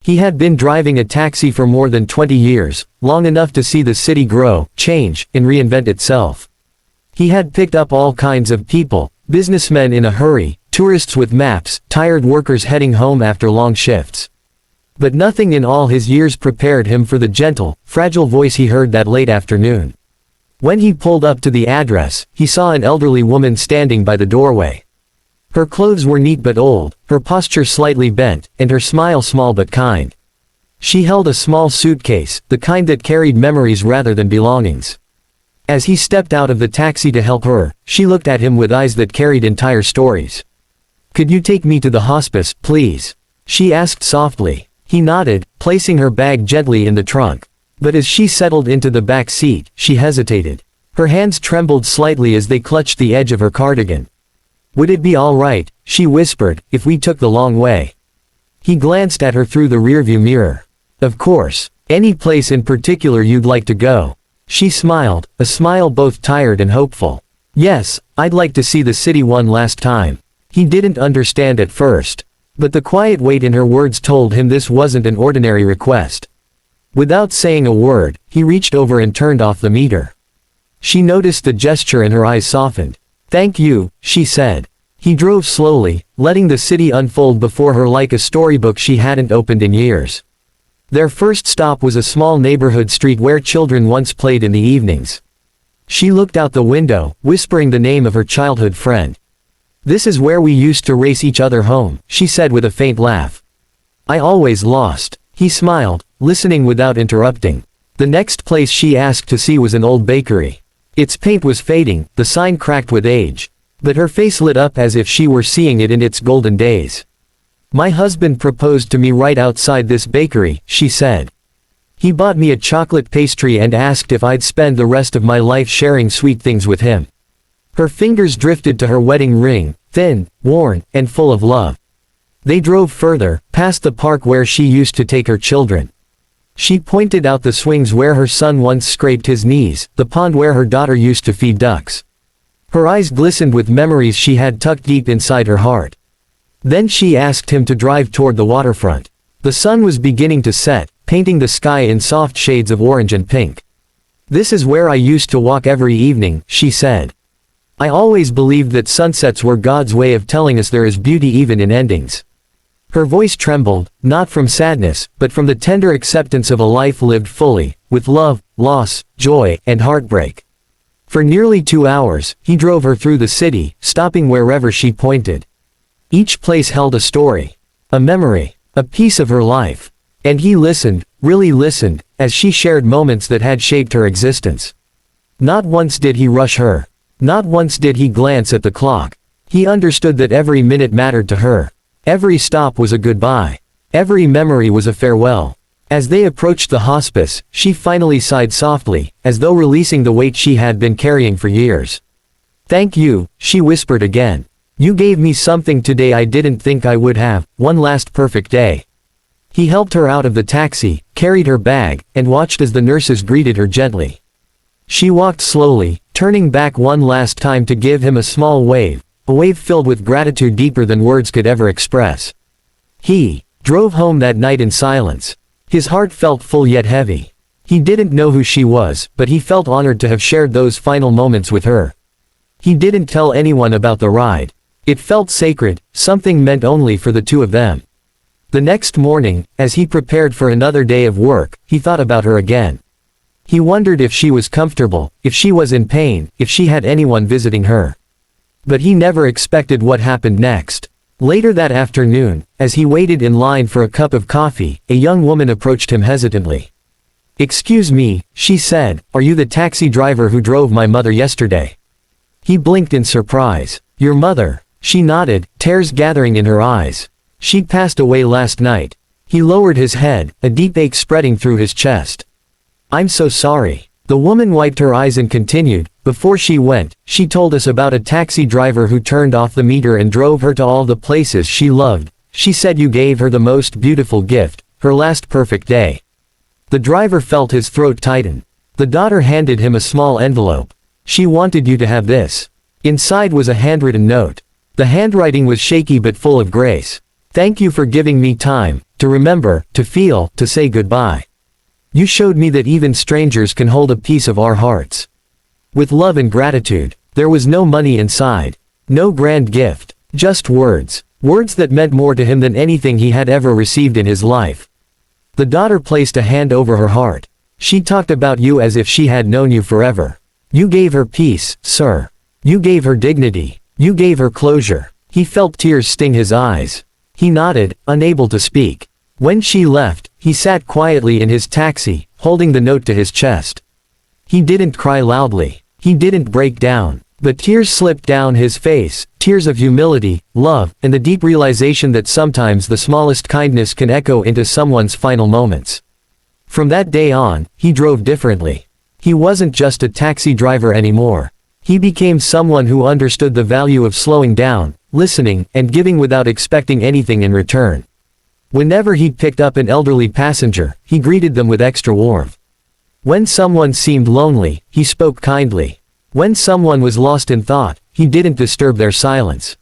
He had been driving a taxi for more than 20 years, long enough to see the city grow, change, and reinvent itself. He had picked up all kinds of people, businessmen in a hurry, tourists with maps, tired workers heading home after long shifts. But nothing in all his years prepared him for the gentle, fragile voice he heard that late afternoon. When he pulled up to the address, he saw an elderly woman standing by the doorway. Her clothes were neat but old, her posture slightly bent, and her smile small but kind. She held a small suitcase, the kind that carried memories rather than belongings. As he stepped out of the taxi to help her, she looked at him with eyes that carried entire stories. "Could you take me to the hospice, please?" she asked softly. He nodded, placing her bag gently in the trunk. But as she settled into the back seat, she hesitated. Her hands trembled slightly as they clutched the edge of her cardigan. "Would it be all right," she whispered, "if we took the long way?" He glanced at her through the rearview mirror. "Of course. Any place in particular you'd like to go?" She smiled, a smile both tired and hopeful. "Yes, I'd like to see the city one last time." He didn't understand at first. But the quiet weight in her words told him this wasn't an ordinary request. Without saying a word, he reached over and turned off the meter. She noticed the gesture and her eyes softened. "Thank you," she said. He drove slowly, letting the city unfold before her like a storybook she hadn't opened in years. Their first stop was a small neighborhood street where children once played in the evenings. She looked out the window, whispering the name of her childhood friend. "This is where we used to race each other home," she said with a faint laugh. "I always lost." He smiled, listening without interrupting. The next place she asked to see was an old bakery. Its paint was fading, the sign cracked with age. But her face lit up as if she were seeing it in its golden days. "My husband proposed to me right outside this bakery," she said. "He bought me a chocolate pastry and asked if I'd spend the rest of my life sharing sweet things with him." Her fingers drifted to her wedding ring, thin, worn, and full of love. They drove further, past the park where she used to take her children. She pointed out the swings where her son once scraped his knees, the pond where her daughter used to feed ducks. Her eyes glistened with memories she had tucked deep inside her heart. Then she asked him to drive toward the waterfront. The sun was beginning to set, painting the sky in soft shades of orange and pink. "This is where I used to walk every evening," she said. "I always believed that sunsets were God's way of telling us there is beauty even in endings." Her voice trembled, not from sadness, but from the tender acceptance of a life lived fully, with love, loss, joy, and heartbreak. For nearly 2 hours, he drove her through the city, stopping wherever she pointed. Each place held a story, a memory, a piece of her life. And he listened, really listened, as she shared moments that had shaped her existence. Not once did he rush her. Not once did he glance at the clock. He understood that every minute mattered to her. Every stop was a goodbye. Every memory was a farewell. As they approached the hospice, she finally sighed softly, as though releasing the weight she had been carrying for years. "Thank you," she whispered again. "You gave me something today I didn't think I would have, one last perfect day." He helped her out of the taxi, carried her bag, and watched as the nurses greeted her gently. She walked slowly, turning back one last time to give him a small wave, a wave filled with gratitude deeper than words could ever express. He drove home that night in silence. His heart felt full yet heavy. He didn't know who she was, but he felt honored to have shared those final moments with her. He didn't tell anyone about the ride. It felt sacred, something meant only for the two of them. The next morning, as he prepared for another day of work, he thought about her again. He wondered if she was comfortable, if she was in pain, if she had anyone visiting her. But he never expected what happened next. Later that afternoon, as he waited in line for a cup of coffee, a young woman approached him hesitantly. "Excuse me," she said, "are you the taxi driver who drove my mother yesterday?" He blinked in surprise. "Your mother?" She nodded, tears gathering in her eyes. "She passed away last night." He lowered his head, a deep ache spreading through his chest. "I'm so sorry." The woman wiped her eyes and continued, "Before she went, she told us about a taxi driver who turned off the meter and drove her to all the places she loved. She said you gave her the most beautiful gift, her last perfect day." The driver felt his throat tighten. The daughter handed him a small envelope. "She wanted you to have this." Inside was a handwritten note. The handwriting was shaky but full of grace. "Thank you for giving me time, to remember, to feel, to say goodbye. You showed me that even strangers can hold a piece of our hearts. With love and gratitude. There was no money inside. No grand gift. Just words. Words that meant more to him than anything he had ever received in his life. The daughter placed a hand over her heart. She talked about you as if she had known you forever. You gave her peace, sir. You gave her dignity. You gave her closure. He felt tears sting his eyes. He nodded, unable to speak. When she left, he sat quietly in his taxi, holding the note to his chest. He didn't cry loudly. He didn't break down. But tears slipped down his face, tears of humility, love, and the deep realization that sometimes the smallest kindness can echo into someone's final moments. From that day on, he drove differently. He wasn't just a taxi driver anymore. He became someone who understood the value of slowing down, listening, and giving without expecting anything in return. Whenever he picked up an elderly passenger, he greeted them with extra warmth. When someone seemed lonely, he spoke kindly. When someone was lost in thought, he didn't disturb their silence.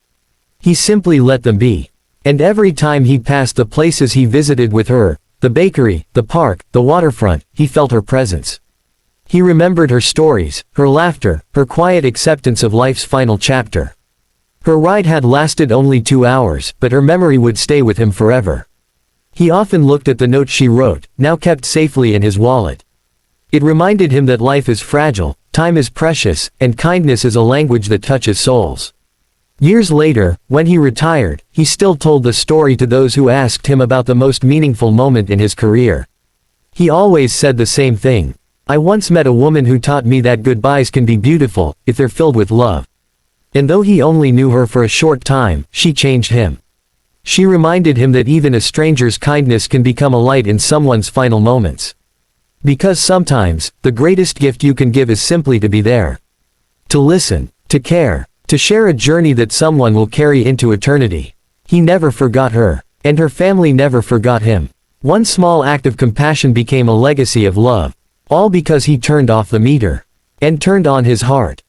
He simply let them be. And every time he passed the places he visited with her, the bakery, the park, the waterfront, he felt her presence. He remembered her stories, her laughter, her quiet acceptance of life's final chapter. Her ride had lasted only 2 hours, but her memory would stay with him forever. He often looked at the note she wrote, now kept safely in his wallet. It reminded him that life is fragile, time is precious, and kindness is a language that touches souls. Years later, when he retired, he still told the story to those who asked him about the most meaningful moment in his career. He always said the same thing. I once met a woman who taught me that goodbyes can be beautiful, if they're filled with love. And though he only knew her for a short time, she changed him. She reminded him that even a stranger's kindness can become a light in someone's final moments. Because sometimes, the greatest gift you can give is simply to be there. To listen, to care, to share a journey that someone will carry into eternity. He never forgot her, and her family never forgot him. One small act of compassion became a legacy of love. All because he turned off the meter. And turned on his heart.